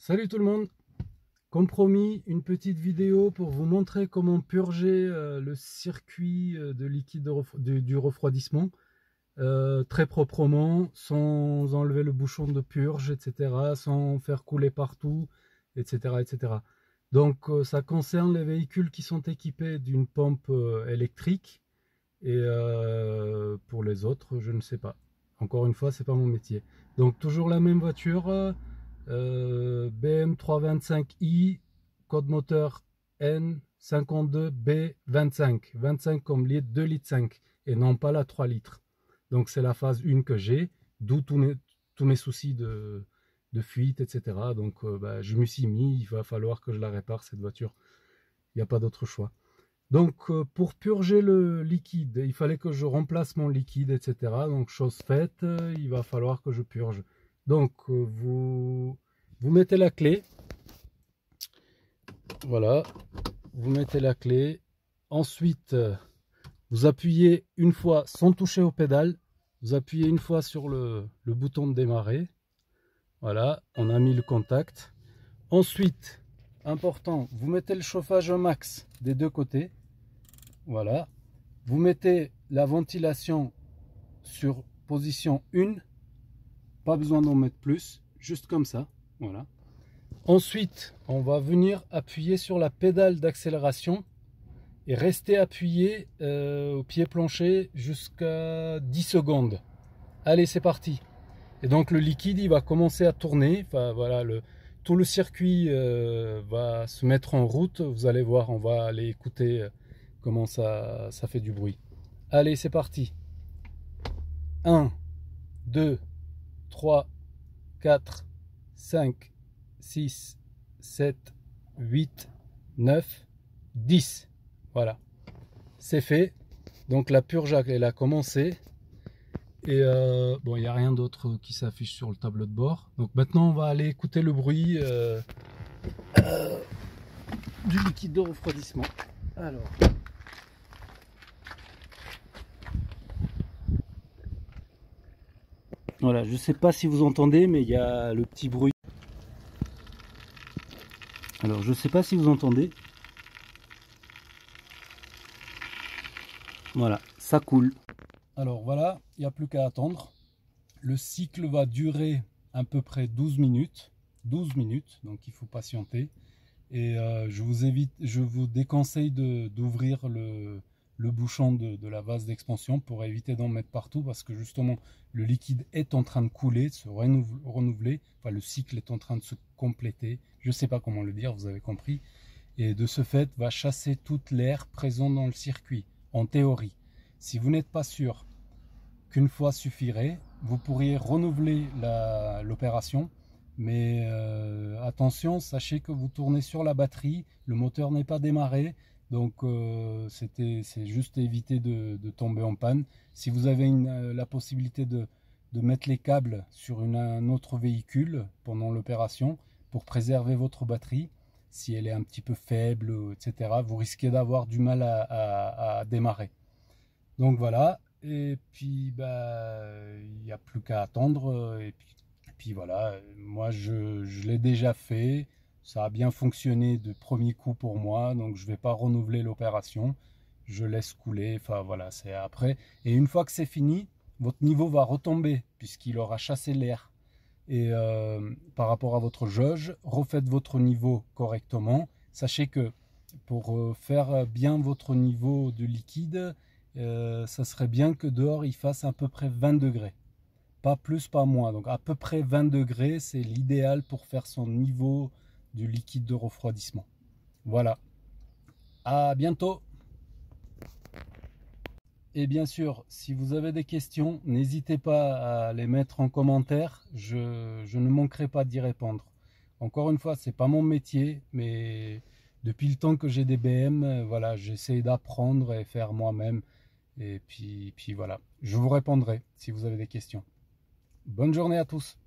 Salut tout le monde, comme promis, une petite vidéo pour vous montrer comment purger le circuit de liquide du refroidissement très proprement, sans enlever le bouchon de purge, etc., sans faire couler partout, etc. etc. Donc ça concerne les véhicules qui sont équipés d'une pompe électrique et pour les autres, je ne sais pas. Encore une fois, c'est pas mon métier. Donc toujours la même voiture. BM325i, code moteur N52B25, 25 comme litre, 2 litres 5 et non pas la 3 litres. Donc c'est la phase 1 que j'ai, d'où tous mes soucis de fuite, etc. Donc je me suis mis, il va falloir que je la répare cette voiture, il n'y a pas d'autre choix. Donc pour purger le liquide, il fallait que je remplace mon liquide, etc. Donc chose faite, il va falloir que je purge. Donc vous mettez la clé, voilà, vous mettez la clé, ensuite vous appuyez une fois sans toucher aux pédales, vous appuyez une fois sur le bouton de démarrer, voilà, on a mis le contact. Ensuite, important, vous mettez le chauffage au max des deux côtés, voilà, vous mettez la ventilation sur position 1, pas besoin d'en mettre plus, juste comme ça, voilà. Ensuite, on va venir appuyer sur la pédale d'accélération et rester appuyé au pied plancher jusqu'à 10 secondes. Allez, c'est parti. Et donc le liquide, il va commencer à tourner. Enfin, voilà, tout le circuit va se mettre en route. Vous allez voir, on va aller écouter comment ça fait du bruit. Allez, c'est parti. 1, 2, 3, 4, 5, 6, 7, 8, 9, 10. Voilà, c'est fait. Donc la purge elle a commencé. Et bon, il n'y a rien d'autre qui s'affiche sur le tableau de bord. Donc maintenant, on va aller écouter le bruit du liquide de refroidissement. Alors. Voilà, je ne sais pas si vous entendez, mais il y a le petit bruit. Alors, je ne sais pas si vous entendez. Voilà, ça coule. Alors voilà, il n'y a plus qu'à attendre. Le cycle va durer à peu près 12 minutes. 12 minutes, donc il faut patienter. Et je vous déconseille d'ouvrir le bouchon de la vase d'expansion pour éviter d'en mettre partout, parce que justement le liquide est en train de couler, de se renouveler, enfin le cycle est en train de se compléter, je ne sais pas comment le dire, vous avez compris, et de ce fait va chasser toute l'air présent dans le circuit, en théorie. Si vous n'êtes pas sûr qu'une fois suffirait, vous pourriez renouveler l'opération. Mais attention, sachez que vous tournez sur la batterie, le moteur n'est pas démarré, donc c'est juste éviter de tomber en panne. Si vous avez la possibilité de mettre les câbles sur un autre véhicule pendant l'opération pour préserver votre batterie, si elle est un petit peu faible, etc., vous risquez d'avoir du mal à démarrer. Donc voilà, et puis il n'y a plus qu'à attendre, et puis voilà, moi je l'ai déjà fait, ça a bien fonctionné de premier coup pour moi, donc je ne vais pas renouveler l'opération, je laisse couler, enfin voilà, c'est après. Et une fois que c'est fini, votre niveau va retomber puisqu'il aura chassé l'air. Et par rapport à votre jauge, refaites votre niveau correctement. Sachez que pour faire bien votre niveau de liquide, ça serait bien que dehors il fasse à peu près 20 degrés. Pas plus, pas moins. Donc à peu près 20 degrés, c'est l'idéal pour faire son niveau du liquide de refroidissement. Voilà. À bientôt. Et bien sûr, si vous avez des questions, n'hésitez pas à les mettre en commentaire. Je ne manquerai pas d'y répondre. Encore une fois, c'est pas mon métier, mais depuis le temps que j'ai des BM, voilà, j'essaie d'apprendre et faire moi-même. Et puis voilà, je vous répondrai si vous avez des questions. Bonne journée à tous.